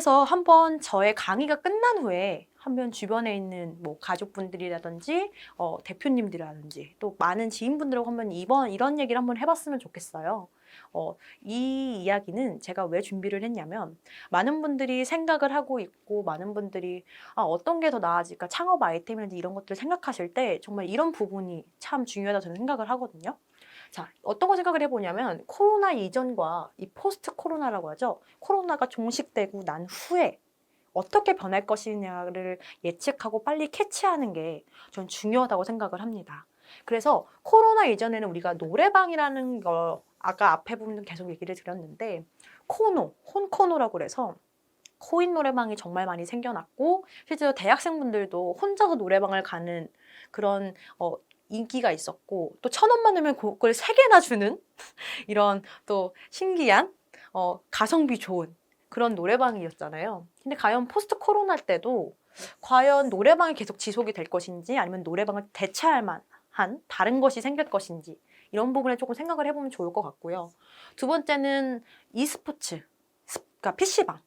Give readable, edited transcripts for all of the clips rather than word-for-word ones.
그래서 한번 저의 강의가 끝난 후에 한번 주변에 있는 뭐 가족분들이라든지 대표님들이라든지 또 많은 지인분들하고 한번 이런 얘기를 한번 해봤으면 좋겠어요. 이 이야기는 제가 왜 준비를 했냐면 많은 분들이 생각을 하고 있고 많은 분들이 어떤 게 더 나아질까 창업 아이템이라든지 이런 것들을 생각하실 때 정말 이런 부분이 참 중요하다 저는 생각을 하거든요. 자, 어떤 거 생각을 해보냐면 코로나 이전과 이 포스트 코로나라고 하죠. 코로나가 종식되고 난 후에 어떻게 변할 것이냐를 예측하고 빨리 캐치하는 게 전 중요하다고 생각을 합니다. 그래서 코로나 이전에는 우리가 노래방이라는 거 아까 앞에 부분 계속 얘기를 드렸는데 혼코노라고 그래서 코인 노래방이 정말 많이 생겨났고 실제로 대학생분들도 혼자서 노래방을 가는 그런 인기가 있었고 또 1,000원만 넣으면 그걸 3개나 주는 이런 또 신기한 가성비 좋은 그런 노래방이었잖아요. 근데 과연 포스트 코로나 때도 과연 노래방이 계속 지속이 될 것인지 아니면 노래방을 대체할 만한 다른 것이 생길 것인지 이런 부분에 조금 생각을 해보면 좋을 것 같고요. 두 번째는 e스포츠, 그러니까 PC방.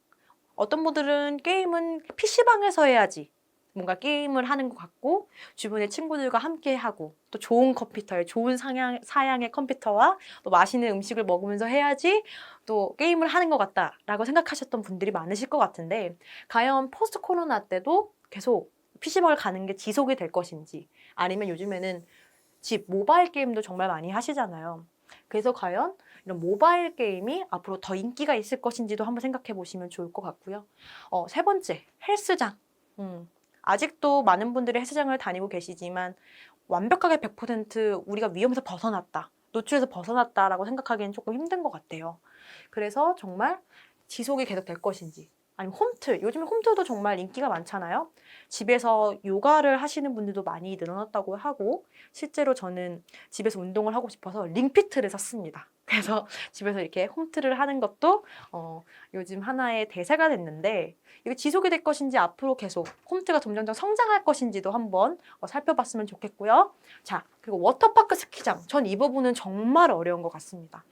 어떤 분들은 게임은 PC방에서 해야지 뭔가 게임을 하는 것 같고 주변의 친구들과 함께 하고 또 좋은 컴퓨터에 좋은 사양의 컴퓨터와 또 맛있는 음식을 먹으면서 해야지 또 게임을 하는 것 같다라고 생각하셨던 분들이 많으실 것 같은데 과연 포스트 코로나 때도 계속 PC방을 가는 게 지속이 될 것인지 아니면 요즘에는 집 모바일 게임도 정말 많이 하시잖아요. 그래서 과연 이런 모바일 게임이 앞으로 더 인기가 있을 것인지도 한번 생각해 보시면 좋을 것 같고요. 세 번째, 헬스장. 아직도 많은 분들이 헬스장을 다니고 계시지만 완벽하게 100% 우리가 위험에서 벗어났다, 노출에서 벗어났다라고 생각하기엔 조금 힘든 것 같아요. 그래서 정말 지속이 계속 될 것인지 아니면 홈트, 요즘에 홈트도 정말 인기가 많잖아요. 집에서 요가를 하시는 분들도 많이 늘어났다고 하고 실제로 저는 집에서 운동을 하고 싶어서 링피트를 샀습니다. 그래서 집에서 이렇게 홈트를 하는 것도 요즘 하나의 대세가 됐는데 이게 지속이 될 것인지 앞으로 계속 홈트가 점점점 성장할 것인지도 한번 살펴봤으면 좋겠고요. 자, 그리고 워터파크 스키장. 전 이 부분은 정말 어려운 것 같습니다.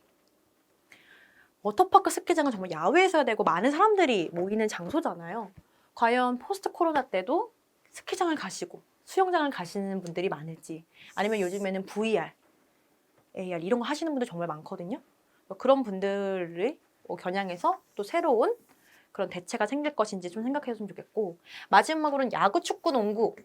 워터파크 스키장은 정말 야외에서 해야 되고 많은 사람들이 모이는 장소잖아요. 과연 포스트 코로나 때도 스키장을 가시고 수영장을 가시는 분들이 많을지 아니면 요즘에는 VR, AR 이런 거 하시는 분들 정말 많거든요. 그런 분들을 겨냥해서 또 새로운 그런 대체가 생길 것인지 좀 생각했으면 좋겠고 마지막으로는 야구, 축구, 농구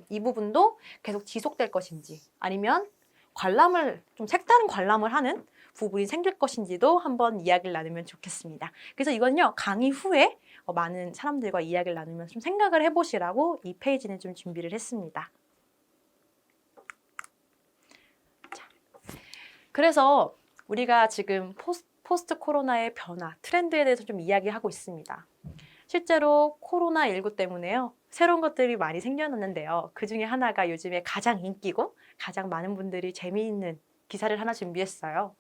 이 부분도 계속 지속될 것인지 아니면 관람을 좀 색다른 관람을 하는 부분이 생길 것인지도 한번 이야기를 나누면 좋겠습니다. 그래서 이건요 강의 후에 많은 사람들과 이야기를 나누면 좀 생각을 해보시라고 이 페이지는 좀 준비를 했습니다. 자, 그래서 우리가 지금 포스트 코로나의 변화, 트렌드에 대해서 좀 이야기하고 있습니다. 실제로 코로나19 때문에요. 새로운 것들이 많이 생겨났는데요. 그 중에 하나가 요즘에 가장 인기고 가장 많은 분들이 재미있는 기사를 하나 준비했어요.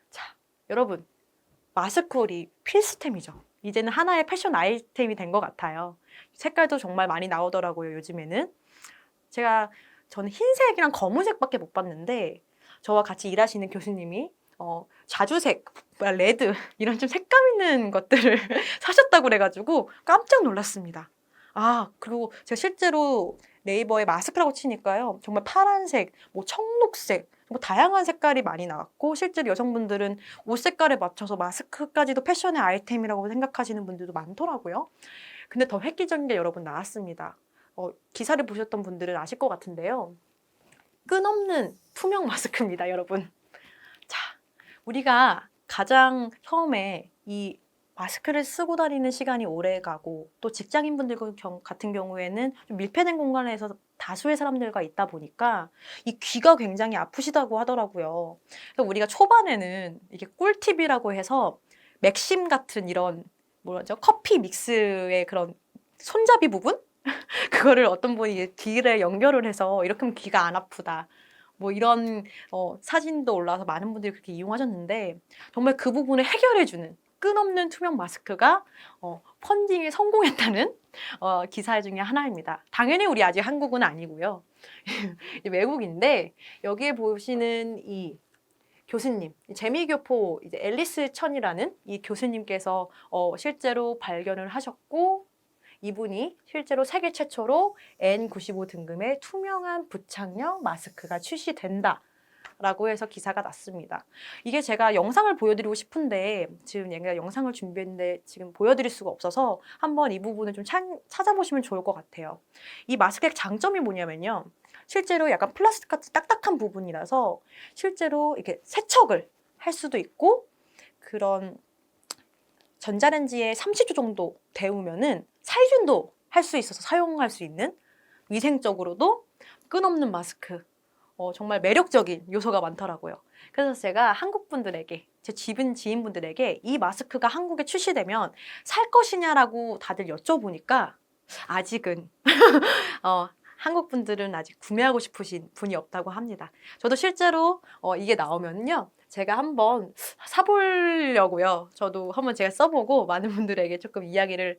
자, 여러분, 마스크홀이 필수템이죠. 이제는 하나의 패션 아이템이 된 것 같아요. 색깔도 정말 많이 나오더라고요, 요즘에는. 저는 흰색이랑 검은색밖에 못 봤는데 저와 같이 일하시는 교수님이 자주색, 레드 이런 좀 색감 있는 것들을 사셨다고 그래가지고 깜짝 놀랐습니다. 그리고 제가 실제로 네이버에 마스크라고 치니까요. 정말 파란색, 뭐 청록색, 뭐 다양한 색깔이 많이 나왔고 실제로 여성분들은 옷 색깔에 맞춰서 마스크까지도 패션의 아이템이라고 생각하시는 분들도 많더라고요. 근데 더 획기적인 게 여러분 나왔습니다. 기사를 보셨던 분들은 아실 것 같은데요. 끈없는 투명 마스크입니다, 여러분. 자, 우리가 가장 처음에 이 마스크를 쓰고 다니는 시간이 오래 가고 또 직장인분들 같은 경우에는 좀 밀폐된 공간에서 다수의 사람들과 있다 보니까 이 귀가 굉장히 아프시다고 하더라고요. 그래서 우리가 초반에는 이게 꿀팁이라고 해서 맥심 같은 이런 뭐라죠? 커피 믹스의 그런 손잡이 부분? 그거를 어떤 분이 귀에 연결을 해서 이렇게 하면 귀가 안 아프다. 뭐 이런 사진도 올라와서 많은 분들이 그렇게 이용하셨는데 정말 그 부분을 해결해주는 끈없는 투명 마스크가 펀딩에 성공했다는 기사 중에 하나입니다. 당연히 우리 아직 한국은 아니고요. 외국인데 여기에 보시는 이 교수님, 재미교포 이제 앨리스 천이라는 이 교수님께서 실제로 발견을 하셨고, 이분이 실제로 세계 최초로 N95 등급의 투명한 부착력 마스크가 출시된다 라고 해서 기사가 났습니다. 이게 제가 영상을 보여드리고 싶은데 지금 얘가 영상을 준비했는데 지금 보여드릴 수가 없어서 한번 이 부분을 좀 찾아보시면 좋을 것 같아요. 이 마스크의 장점이 뭐냐면요. 실제로 약간 플라스틱 같이 딱딱한 부분이라서 실제로 이렇게 세척을 할 수도 있고, 그런 전자레인지에 30초 정도 데우면은 살균도 할 수 있어서 사용할 수 있는, 위생적으로도 끈없는 마스크. 정말 매력적인 요소가 많더라고요. 그래서 제가 한국 분들에게, 제 주변 지인분들에게 이 마스크가 한국에 출시되면 살 것이냐라고 다들 여쭤보니까 아직은 한국 분들은 아직 구매하고 싶으신 분이 없다고 합니다. 저도 실제로 이게 나오면요, 제가 한번 사보려고요. 저도 한번 제가 써보고 많은 분들에게 조금 이야기를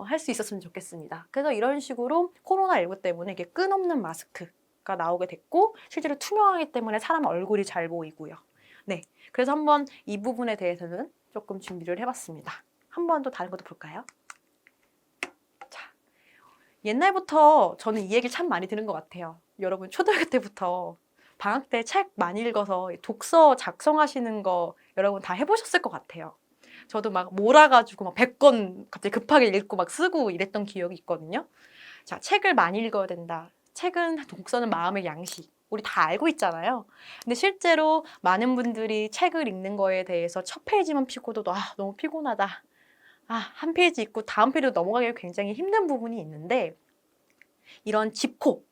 할 수 있었으면 좋겠습니다. 그래서 이런 식으로 코로나19 때문에 이게 끈없는 마스크가 나오게 됐고, 실제로 투명하기 때문에 사람 얼굴이 잘 보이고요. 네, 그래서 한번 이 부분에 대해서는 조금 준비를 해봤습니다. 한 번 더 다른 것도 볼까요? 옛날부터 저는 이 얘기 참 많이 들은 것 같아요. 여러분 초등학교 때부터 방학 때 책 많이 읽어서 독서 작성하시는 거 여러분 다 해보셨을 것 같아요. 저도 막 몰아가지고 막 100권 갑자기 급하게 읽고 막 쓰고 이랬던 기억이 있거든요. 자, 책을 많이 읽어야 된다. 책은, 독서는 마음의 양식. 우리 다 알고 있잖아요. 근데 실제로 많은 분들이 책을 읽는 거에 대해서 첫 페이지만 펴고도 너무 피곤하다. 한 페이지 읽고 다음 페이지로 넘어가기 굉장히 힘든 부분이 있는데, 이런 집콕,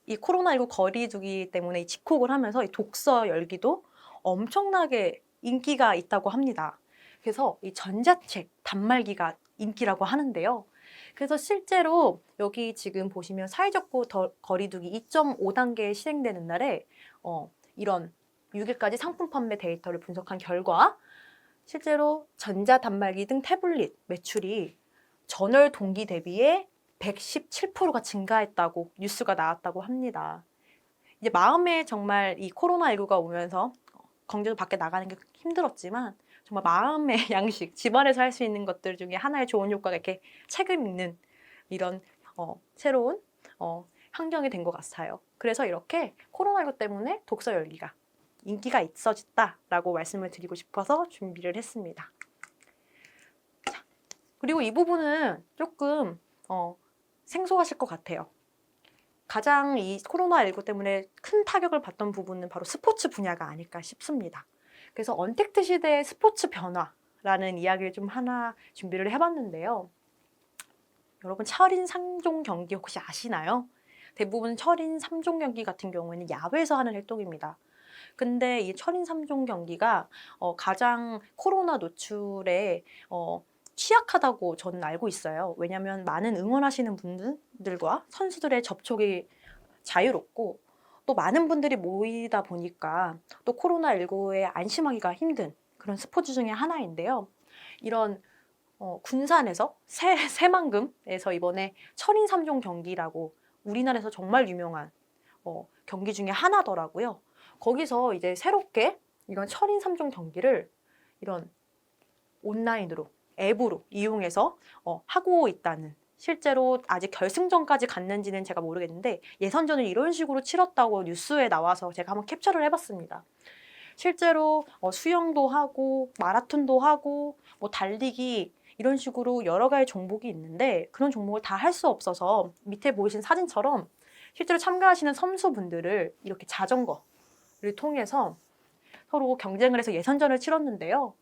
이 코로나19 거리두기 때문에 이 집콕을 하면서 이 독서 열기도 엄청나게 인기가 있다고 합니다. 그래서 이 전자책, 단말기가 인기라고 하는데요. 그래서 실제로 여기 지금 보시면 사회적 거리두기 2.5단계 시행되는 날에 이런 6일까지 상품 판매 데이터를 분석한 결과 실제로 전자단말기 등 태블릿 매출이 전월 동기 대비에 117%가 증가했다고 뉴스가 나왔다고 합니다. 이제 마음에 정말 이 코로나19가 오면서 경제도 밖에 나가는 게 힘들었지만 정말 마음의 양식, 집안에서 할 수 있는 것들 중에 하나의 좋은 효과가 이렇게 책을 읽는 이런 새로운 환경이 된 것 같아요. 그래서 이렇게 코로나19 때문에 독서 열기가 인기가 있어졌다라고 말씀을 드리고 싶어서 준비를 했습니다. 자, 그리고 이 부분은 조금 생소하실 것 같아요. 가장 이 코로나19 때문에 큰 타격을 받던 부분은 바로 스포츠 분야가 아닐까 싶습니다. 그래서 언택트 시대의 스포츠 변화라는 이야기를 좀 하나 준비를 해봤는데요. 여러분 철인 3종 경기 혹시 아시나요? 대부분 철인 3종 경기 같은 경우에는 야외에서 하는 활동입니다. 근데 이 철인 3종 경기가 가장 코로나 노출에 취약하다고 저는 알고 있어요. 왜냐하면 많은 응원하시는 분들과 선수들의 접촉이 자유롭고 또 많은 분들이 모이다 보니까 또 코로나19에 안심하기가 힘든 그런 스포츠 중에 하나인데요. 이런 군산에서 새만금에서 이번에 철인 3종 경기라고 우리나라에서 정말 유명한 경기 중에 하나더라고요. 거기서 이제 새롭게 이런 철인 3종 경기를 이런 온라인으로 앱으로 이용해서 하고 있다는, 실제로 아직 결승전까지 갔는지는 제가 모르겠는데 예선전을 이런 식으로 치렀다고 뉴스에 나와서 제가 한번 캡처를 해봤습니다. 실제로 수영도 하고 마라톤도 하고 뭐 달리기 이런 식으로 여러 가지 종목이 있는데 그런 종목을 다 할 수 없어서 밑에 보이신 사진처럼 실제로 참가하시는 선수분들을 이렇게 자전거를 통해서 서로 경쟁을 해서 예선전을 치렀는데요.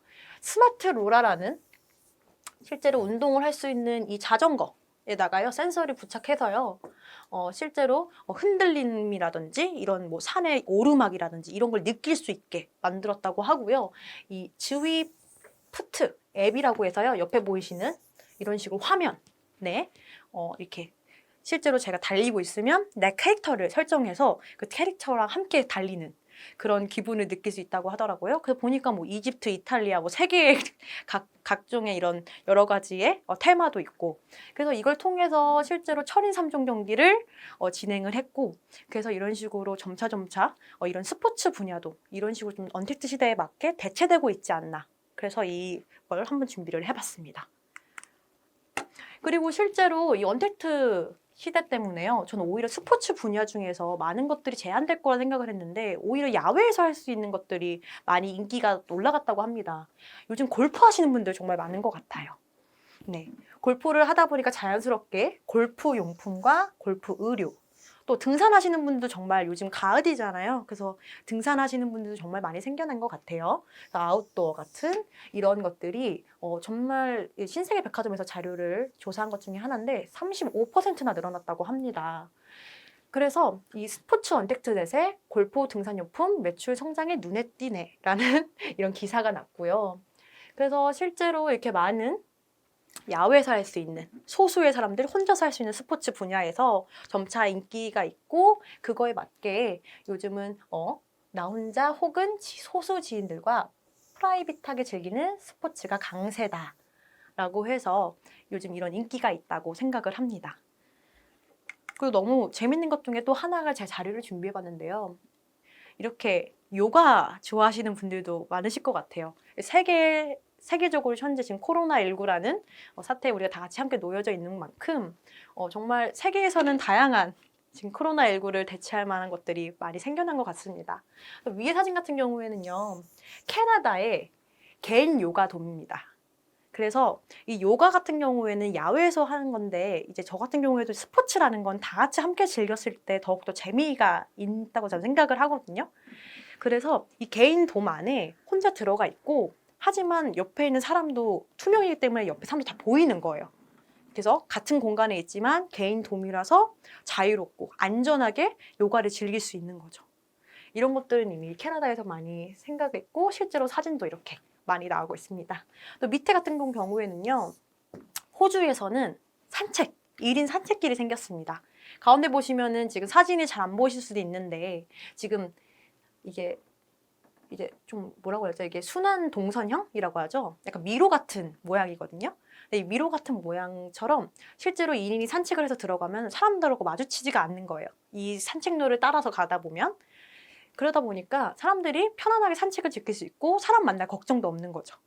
스마트 로라라는 실제로 운동을 할 수 있는 이 자전거에다가요 센서를 부착해서요 실제로 흔들림이라든지 이런 뭐 산의 오르막이라든지 이런 걸 느낄 수 있게 만들었다고 하고요. 이 지위프트 앱이라고 해서요 옆에 보이시는 이런 식으로 화면에 이렇게 실제로 제가 달리고 있으면 내 캐릭터를 설정해서 그 캐릭터랑 함께 달리는 그런 기분을 느낄 수 있다고 하더라고요. 그래서 보니까 뭐 이집트, 이탈리아, 뭐 세계의 각종의 이런 여러 가지의 테마도 있고, 그래서 이걸 통해서 실제로 철인 3종 경기를 진행을 했고, 그래서 이런 식으로 점차 이런 스포츠 분야도 이런 식으로 좀 언택트 시대에 맞게 대체되고 있지 않나. 그래서 이걸 한번 준비를 해봤습니다. 그리고 실제로 이 언택트 시대 때문에요. 저는 오히려 스포츠 분야 중에서 많은 것들이 제한될 거라 생각을 했는데 오히려 야외에서 할 수 있는 것들이 많이 인기가 올라갔다고 합니다. 요즘 골프 하시는 분들 정말 많은 것 같아요. 네, 골프를 하다 보니까 자연스럽게 골프 용품과 골프 의류, 또 등산하시는 분도 정말 요즘 가을이잖아요. 그래서 등산하시는 분들도 정말 많이 생겨난 것 같아요. 아웃도어 같은 이런 것들이 정말 신세계 백화점에서 자료를 조사한 것 중에 하나인데 35%나 늘어났다고 합니다. 그래서 이 스포츠 언택트 대세 골프 등산용품 매출 성장에 눈에 띄네라는 이런 기사가 났고요. 그래서 실제로 이렇게 많은 야외에서 할 수 있는 소수의 사람들이 혼자서 할 수 있는 스포츠 분야에서 점차 인기가 있고 그거에 맞게 요즘은 나 혼자 혹은 소수 지인들과 프라이빗하게 즐기는 스포츠가 강세다라고 해서 요즘 이런 인기가 있다고 생각을 합니다. 그리고 너무 재밌는 것 중에 또 하나가 제 자료를 준비해봤는데요. 이렇게 요가 좋아하시는 분들도 많으실 것 같아요. 세계적으로 현재 지금 코로나19라는 사태에 우리가 다 같이 함께 놓여져 있는 만큼 정말 세계에서는 다양한 지금 코로나19를 대체할 만한 것들이 많이 생겨난 것 같습니다. 위에 사진 같은 경우에는요, 캐나다의 개인 요가돔입니다. 그래서 이 요가 같은 경우에는 야외에서 하는 건데 이제 저 같은 경우에도 스포츠라는 건 다 같이 함께 즐겼을 때 더욱더 재미가 있다고 저는 생각을 하거든요. 그래서 이 개인 돔 안에 혼자 들어가 있고 하지만 옆에 있는 사람도 투명이기 때문에 옆에 사람도 다 보이는 거예요. 그래서 같은 공간에 있지만 개인 돔이라서 자유롭고 안전하게 요가를 즐길 수 있는 거죠. 이런 것들은 이미 캐나다에서 많이 생각했고 실제로 사진도 이렇게 많이 나오고 있습니다. 또 밑에 같은 경우에는요. 호주에서는 1인 산책길이 생겼습니다. 가운데 보시면은 지금 사진이 잘 안 보이실 수도 있는데 지금 이게 좀 뭐라고 해야죠? 이게 순환 동선형이라고 하죠. 약간 미로 같은 모양이거든요. 근데 이 미로 같은 모양처럼 실제로 1인이 산책을 해서 들어가면 사람들하고 마주치지가 않는 거예요. 이 산책로를 따라서 가다 보면 그러다 보니까 사람들이 편안하게 산책을 즐길 수 있고 사람 만날 걱정도 없는 거죠.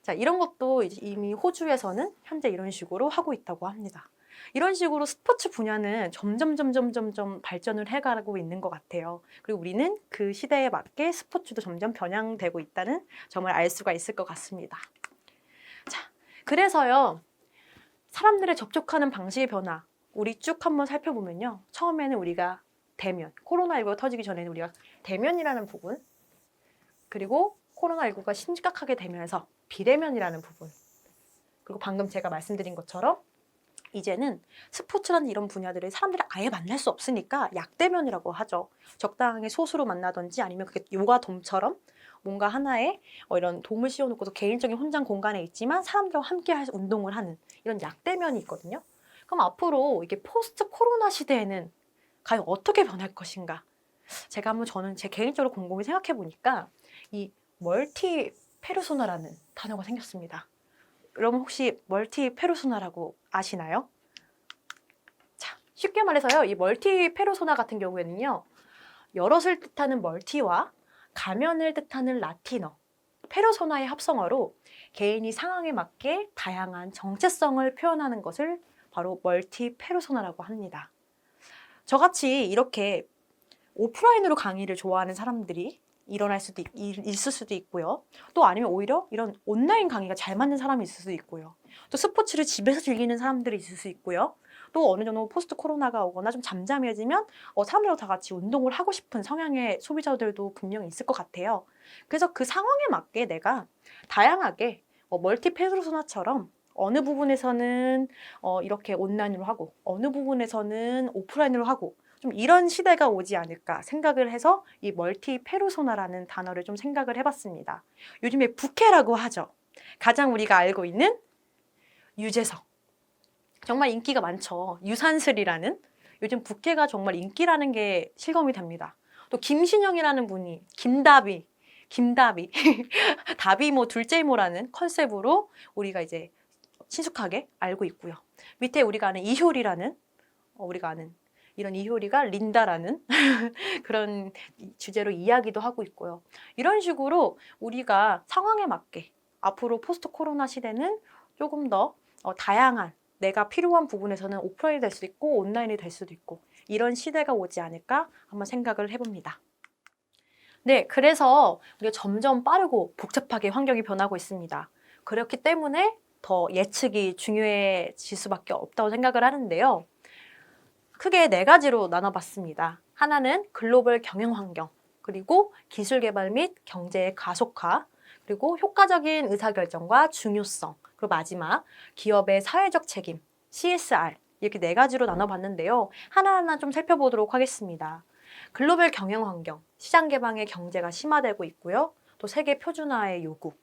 자, 이런 것도 이미 호주에서는 현재 이런 식으로 하고 있다고 합니다. 이런 식으로 스포츠 분야는 점점 발전을 해가고 있는 것 같아요. 그리고 우리는 그 시대에 맞게 스포츠도 점점 변형되고 있다는 점을 알 수가 있을 것 같습니다. 자, 그래서요. 사람들의 접촉하는 방식의 변화, 우리 쭉 한번 살펴보면요. 처음에는 우리가 대면, 코로나19가 터지기 전에는 우리가 대면이라는 부분, 그리고 코로나19가 심각하게 되면서 비대면이라는 부분, 그리고 방금 제가 말씀드린 것처럼 이제는 스포츠라는 이런 분야들을 사람들이 아예 만날 수 없으니까 약대면이라고 하죠. 적당히 소수로 만나든지 아니면 그게 요가돔처럼 뭔가 하나의 이런 돔을 씌워놓고서 개인적인 혼장 공간에 있지만 사람들과 함께 운동을 하는 이런 약대면이 있거든요. 그럼 앞으로 이게 포스트 코로나 시대에는 과연 어떻게 변할 것인가? 제가 한번 저는 제 개인적으로 곰곰이 생각해 보니까 이 멀티 페르소나라는 단어가 생겼습니다. 여러분 혹시 멀티 페르소나라고 아시나요? 자, 쉽게 말해서요. 이 멀티 페르소나 같은 경우에는요. 여럿을 뜻하는 멀티와 가면을 뜻하는 라티너, 페르소나의 합성어로 개인이 상황에 맞게 다양한 정체성을 표현하는 것을 바로 멀티 페르소나라고 합니다. 저같이 이렇게 오프라인으로 강의를 좋아하는 사람들이 있을 수도 있고요. 또 아니면 오히려 이런 온라인 강의가 잘 맞는 사람이 있을 수도 있고요. 또 스포츠를 집에서 즐기는 사람들이 있을 수 있고요. 또 어느 정도 포스트 코로나가 오거나 좀 잠잠해지면 사람들하고 다 같이 운동을 하고 싶은 성향의 소비자들도 분명히 있을 것 같아요. 그래서 그 상황에 맞게 내가 다양하게 멀티 페르소나처럼 어느 부분에서는 이렇게 온라인으로 하고 어느 부분에서는 오프라인으로 하고 좀 이런 시대가 오지 않을까 생각을 해서 이 멀티 페르소나라는 단어를 좀 생각을 해봤습니다. 요즘에 부캐라고 하죠. 가장 우리가 알고 있는 유재석. 정말 인기가 많죠. 유산슬이라는 요즘 부캐가 정말 인기라는 게 실감이 됩니다. 또 김신영이라는 분이 김다비 다비 뭐 둘째 이모라는 컨셉으로 우리가 이제 친숙하게 알고 있고요. 밑에 우리가 아는 이효리라는 우리가 아는 이런 이효리가 린다라는 그런 주제로 이야기도 하고 있고요. 이런 식으로 우리가 상황에 맞게 앞으로 포스트 코로나 시대는 조금 더 다양한 내가 필요한 부분에서는 오프라인이 될 수도 있고 온라인이 될 수도 있고 이런 시대가 오지 않을까 한번 생각을 해봅니다. 네, 그래서 우리가 점점 빠르고 복잡하게 환경이 변하고 있습니다. 그렇기 때문에 더 예측이 중요해질 수밖에 없다고 생각을 하는데요. 크게 4가지로 나눠봤습니다. 하나는 글로벌 경영 환경, 그리고 기술 개발 및 경제의 가속화, 그리고 효과적인 의사결정과 중요성, 그리고 마지막 기업의 사회적 책임, CSR 이렇게 4가지로 나눠봤는데요. 하나하나 좀 살펴보도록 하겠습니다. 글로벌 경영 환경, 시장 개방의 경제가 심화되고 있고요. 또 세계 표준화의 요구,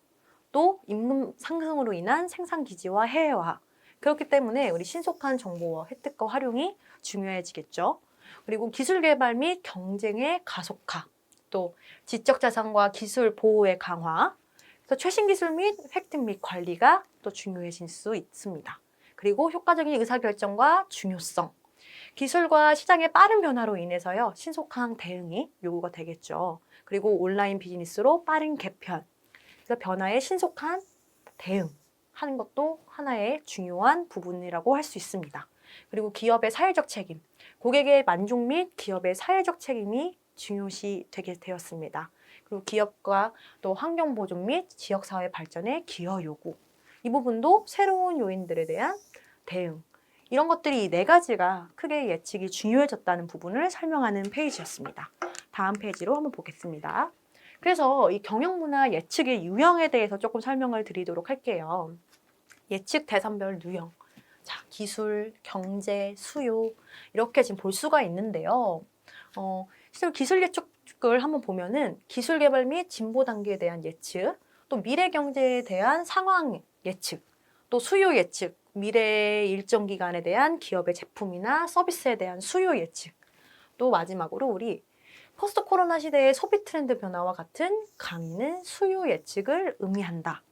또 임금 상승으로 인한 생산 기지와 해외화. 그렇기 때문에 우리 신속한 정보와 혜택과 활용이 중요해지겠죠. 그리고 기술 개발 및 경쟁의 가속화, 또 지적 자산과 기술 보호의 강화, 그래서 최신 기술 및 획득 및 관리가 또 중요해질 수 있습니다. 그리고 효과적인 의사결정과 중요성, 기술과 시장의 빠른 변화로 인해서요, 신속한 대응이 요구가 되겠죠. 그리고 온라인 비즈니스로 빠른 개편, 그래서 변화에 신속한 대응하는 것도 하나의 중요한 부분이라고 할 수 있습니다. 그리고 기업의 사회적 책임, 고객의 만족 및 기업의 사회적 책임이 중요시 되게 되었습니다. 그리고 기업과 또 환경 보존 및 지역사회 발전의 기여 요구, 이 부분도 새로운 요인들에 대한 대응, 이런 것들이 이 4가지가 크게 예측이 중요해졌다는 부분을 설명하는 페이지였습니다. 다음 페이지로 한번 보겠습니다. 그래서 이 경영문화 예측의 유형에 대해서 조금 설명을 드리도록 할게요. 예측 대상별 유형. 자, 기술, 경제, 수요 이렇게 지금 볼 수가 있는데요. 실제로 기술 예측을 한번 보면은 기술 개발 및 진보 단계에 대한 예측, 또 미래 경제에 대한 상황 예측, 또 수요 예측, 미래 일정 기간에 대한 기업의 제품이나 서비스에 대한 수요 예측, 또 마지막으로 우리 포스트 코로나 시대의 소비 트렌드 변화와 같은 강의는 수요 예측을 의미한다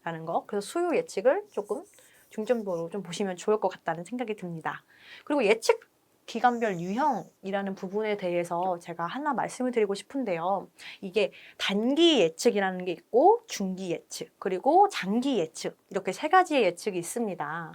라는 거. 그래서 수요 예측을 조금 중점적으로 좀 보시면 좋을 것 같다는 생각이 듭니다. 그리고 예측 기간별 유형이라는 부분에 대해서 제가 하나 말씀을 드리고 싶은데요. 이게 단기 예측이라는 게 있고 중기 예측, 그리고 장기 예측 이렇게 3가지의 예측이 있습니다.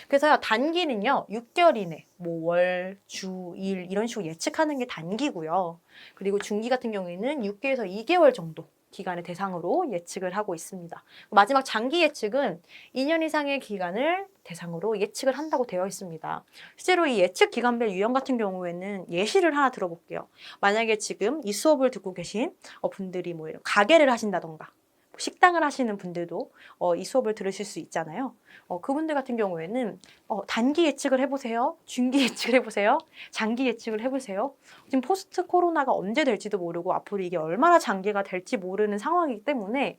그래서요, 단기는요, 6개월 이내, 뭐 월, 주, 일 이런 식으로 예측하는 게 단기고요. 그리고 중기 같은 경우에는 6개월에서 2개월 정도 기간을 대상으로 예측을 하고 있습니다. 마지막 장기 예측은 2년 이상의 기간을 대상으로 예측을 한다고 되어 있습니다. 실제로 이 예측 기간별 유형 같은 경우에는 예시를 하나 들어볼게요. 만약에 지금 이 수업을 듣고 계신 분들이 뭐 이런 가게를 하신다던가 식당을 하시는 분들도 이 수업을 들으실 수 있잖아요. 그분들 같은 경우에는 단기 예측을 해보세요. 중기 예측을 해보세요. 장기 예측을 해보세요. 지금 포스트 코로나가 언제 될지도 모르고 앞으로 이게 얼마나 장기가 될지 모르는 상황이기 때문에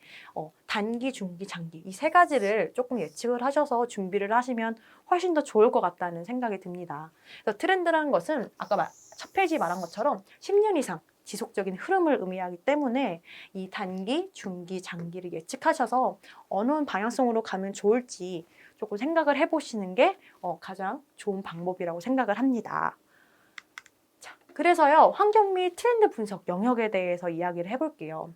단기, 중기, 장기 이 3가지를 조금 예측을 하셔서 준비를 하시면 훨씬 더 좋을 것 같다는 생각이 듭니다. 그래서 트렌드라는 것은 아까 첫 페이지 말한 것처럼 10년 이상 지속적인 흐름을 의미하기 때문에 이 단기, 중기, 장기를 예측하셔서 어느 방향성으로 가면 좋을지 조금 생각을 해보시는 게 가장 좋은 방법이라고 생각을 합니다. 자, 그래서요, 환경 및 트렌드 분석 영역에 대해서 이야기를 해볼게요.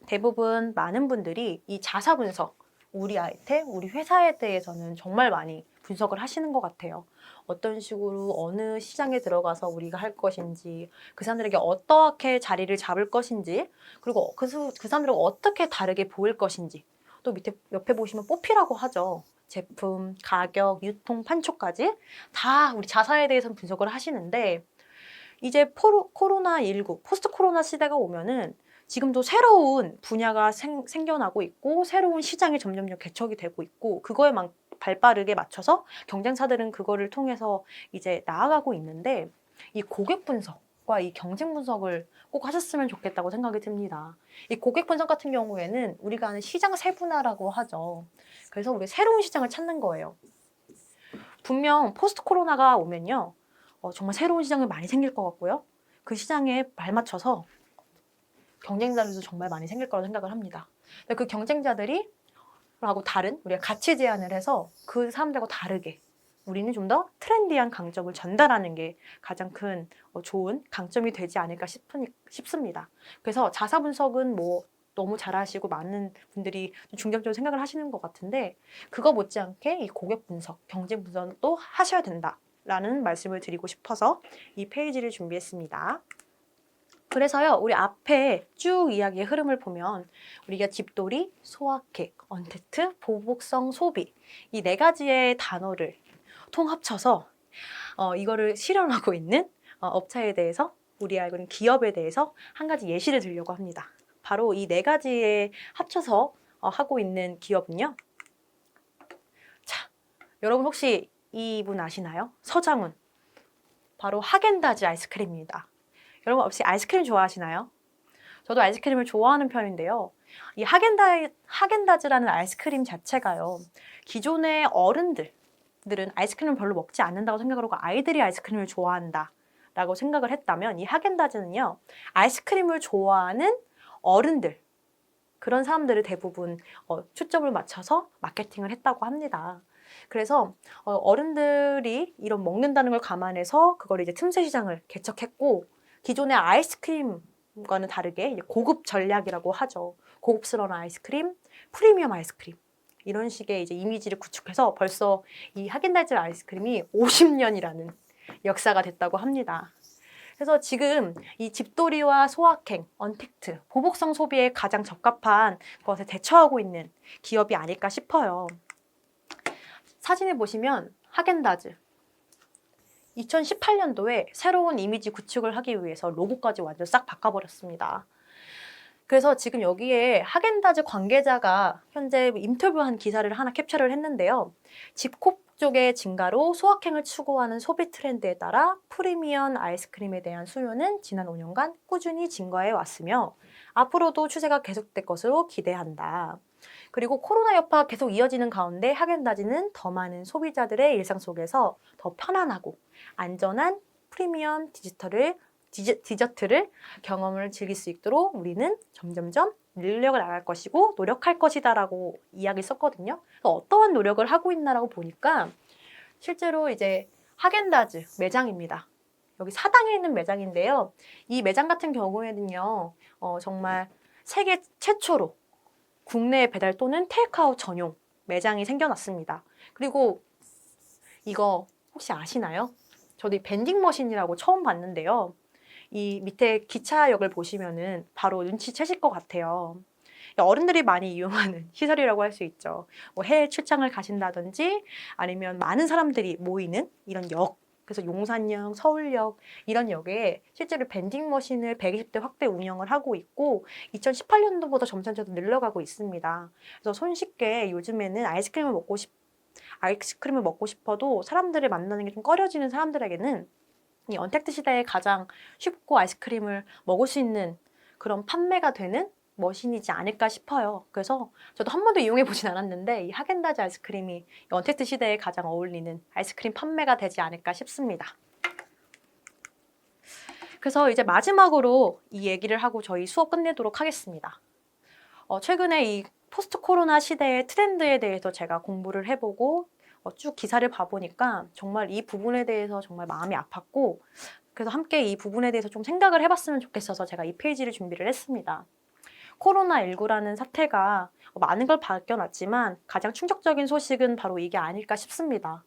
대부분 많은 분들이 이 자사 분석, 우리 아이템, 우리 회사에 대해서는 정말 많이 분석을 하시는 것 같아요. 어떤 식으로 어느 시장에 들어가서 우리가 할 것인지, 그 사람들에게 어떻게 자리를 잡을 것인지, 그리고 그 사람들과 어떻게 다르게 보일 것인지, 또 밑에 옆에 보시면 뽀피라고 하죠. 제품, 가격, 유통, 판촉까지 다 우리 자사에 대해서는 분석을 하시는데, 이제 코로나19, 포스트 코로나 시대가 오면은 지금도 새로운 분야가 생겨나고 있고 새로운 시장이 점점점 개척이 되고 있고 그거에 발빠르게 맞춰서 경쟁사들은 그거를 통해서 이제 나아가고 있는데 이 고객 분석과 이 경쟁 분석을 꼭 하셨으면 좋겠다고 생각이 듭니다. 이 고객 분석 같은 경우에는 우리가 아는 시장 세분화라고 하죠. 그래서 우리 새로운 시장을 찾는 거예요. 분명 포스트 코로나가 오면요. 정말 새로운 시장이 많이 생길 것 같고요. 그 시장에 발맞춰서 경쟁자들도 정말 많이 생길 거라고 생각을 합니다. 근데 그 경쟁자들이 하고 다른 우리가 가치 제안을 해서 그 사람들과 다르게 우리는 좀 더 트렌디한 강점을 전달하는 게 가장 큰 좋은 강점이 되지 않을까 싶습니다. 그래서 자사 분석은 뭐 너무 잘하시고 많은 분들이 중점적으로 생각을 하시는 것 같은데 그거 못지않게 이 고객 분석, 경쟁 분석도 하셔야 된다라는 말씀을 드리고 싶어서 이 페이지를 준비했습니다. 그래서요, 우리 앞에 쭉 이야기의 흐름을 보면 우리가 집돌이, 소확행, 언택트, 보복성 소비 이 네 가지의 단어를 통합쳐서 이거를 실현하고 있는 업체에 대해서 우리 알고 있는 기업에 대해서 한 가지 예시를 드리려고 합니다. 바로 이 네 가지에 합쳐서 하고 있는 기업은요. 자, 여러분 혹시 이분 아시나요? 서장훈. 바로 하겐다즈 아이스크림입니다. 여러분 혹시 아이스크림 좋아하시나요? 저도 아이스크림을 좋아하는 편인데요. 이 하겐다즈라는 아이스크림 자체가요. 기존의 어른들은 아이스크림을 별로 먹지 않는다고 생각을 하고 아이들이 아이스크림을 좋아한다라고 생각을 했다면 이 하겐다즈는요. 아이스크림을 좋아하는 어른들 그런 사람들을 대부분 초점을 맞춰서 마케팅을 했다고 합니다. 그래서 어른들이 이런 먹는다는 걸 감안해서 그걸 이제 틈새 시장을 개척했고 기존의 아이스크림과는 다르게 고급 전략이라고 하죠. 고급스러운 아이스크림, 프리미엄 아이스크림 이런 식의 이제 이미지를 구축해서 벌써 이 하겐다즈 아이스크림이 50년이라는 역사가 됐다고 합니다. 그래서 지금 이 집돌이와 소확행, 언택트, 보복성 소비에 가장 적합한 것에 대처하고 있는 기업이 아닐까 싶어요. 사진을 보시면 하겐다즈 2018년도에 새로운 이미지 구축을 하기 위해서 로고까지 완전 싹 바꿔버렸습니다. 그래서 지금 여기에 하겐다즈 관계자가 현재 인터뷰한 기사를 하나 캡처를 했는데요. 집콕 쪽의 증가로 소확행을 추구하는 소비 트렌드에 따라 프리미엄 아이스크림에 대한 수요는 지난 5년간 꾸준히 증가해 왔으며 앞으로도 추세가 계속될 것으로 기대한다. 그리고 코로나 여파가 계속 이어지는 가운데 하겐다즈는 더 많은 소비자들의 일상 속에서 더 편안하고 안전한 프리미엄 디저트를 경험을 즐길 수 있도록 우리는 점점점 늘려가 나갈 것이고 노력할 것이다라고 이야기를 썼거든요. 어떠한 노력을 하고 있나라고 보니까 실제로 이제 하겐다즈 매장입니다. 여기 사당에 있는 매장인데요. 이 매장 같은 경우에는요, 정말 세계 최초로 국내 배달 또는 테이크아웃 전용 매장이 생겨났습니다. 그리고 이거 혹시 아시나요? 저도 이 밴딩 머신이라고 처음 봤는데요. 이 밑에 기차역을 보시면은 바로 눈치채실 것 같아요. 어른들이 많이 이용하는 시설이라고 할 수 있죠. 뭐 해외 출장을 가신다든지 아니면 많은 사람들이 모이는 이런 역, 그래서 용산역, 서울역 이런 역에 실제로 밴딩 머신을 120대 확대 운영을 하고 있고 2018년도보다 점차적으로 늘어가고 있습니다. 그래서 손쉽게 요즘에는 아이스크림을 먹고 싶어도 사람들을 만나는 게 좀 꺼려지는 사람들에게는 이 언택트 시대에 가장 쉽고 아이스크림을 먹을 수 있는 그런 판매가 되는 머신이지 않을까 싶어요. 그래서 저도 한 번도 이용해 보진 않았는데 이 하겐다즈 아이스크림이 이 언택트 시대에 가장 어울리는 아이스크림 판매가 되지 않을까 싶습니다. 그래서 이제 마지막으로 이 얘기를 하고 저희 수업 끝내도록 하겠습니다. 최근에 이 포스트 코로나 시대의 트렌드에 대해서 제가 공부를 해보고 쭉 기사를 봐보니까 정말 이 부분에 대해서 정말 마음이 아팠고 그래서 함께 이 부분에 대해서 좀 생각을 해봤으면 좋겠어서 제가 이 페이지를 준비를 했습니다. 코로나19라는 사태가 많은 걸 바뀌어놨지만 가장 충격적인 소식은 바로 이게 아닐까 싶습니다.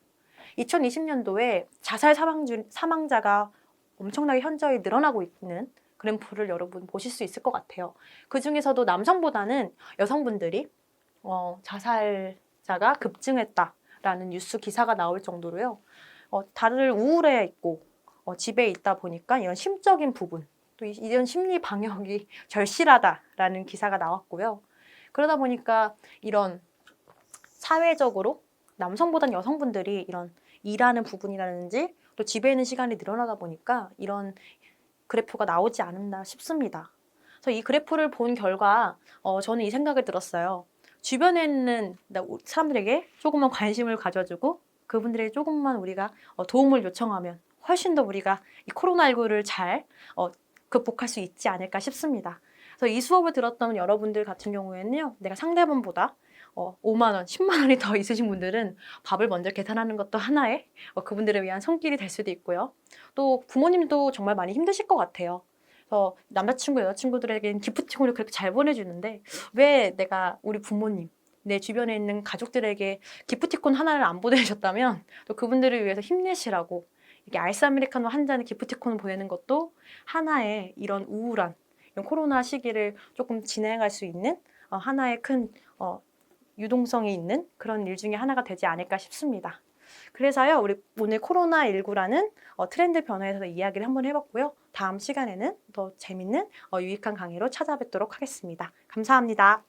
2020년도에 자살 사망자가 엄청나게 현저히 늘어나고 있는 그래프를 여러분 보실 수 있을 것 같아요. 그 중에서도 남성보다는 여성분들이 자살자가 급증했다라는 뉴스 기사가 나올 정도로요. 다들 우울해 있고 집에 있다 보니까 이런 심적인 부분 또 이런 심리 방역이 절실하다라는 기사가 나왔고요. 그러다 보니까 이런 사회적으로 남성보다는 여성분들이 이런 일하는 부분이라든지 또 집에 있는 시간이 늘어나다 보니까 이런 그래프가 나오지 않았나 싶습니다. 그래서 이 그래프를 본 결과 저는 이 생각을 들었어요. 주변에 있는 사람들에게 조금만 관심을 가져주고 그분들에게 조금만 우리가 도움을 요청하면 훨씬 더 우리가 이 코로나19를 잘 극복할 수 있지 않을까 싶습니다. 그래서 이 수업을 들었던 여러분들 같은 경우에는요, 내가 상대방보다 5만 원, 10만 원이 더 있으신 분들은 밥을 먼저 계산하는 것도 하나의 그분들을 위한 손길이 될 수도 있고요. 또 부모님도 정말 많이 힘드실 것 같아요. 그래서 남자친구, 여자친구들에게는 기프티콘을 그렇게 잘 보내주는데 왜 내가 우리 부모님, 내 주변에 있는 가족들에게 기프티콘 하나를 안 보내줬다면 또 그분들을 위해서 힘내시라고 이렇게 아이스 아메리카노 한 잔에 기프티콘을 보내는 것도 하나의 이런 우울한 이런 코로나 시기를 조금 진행할 수 있는 하나의 큰 유동성이 있는 그런 일 중에 하나가 되지 않을까 싶습니다. 그래서요, 우리 오늘 코로나19라는 트렌드 변화에 대해서 이야기를 한번 해봤고요. 다음 시간에는 더 재밌는 유익한 강의로 찾아뵙도록 하겠습니다. 감사합니다.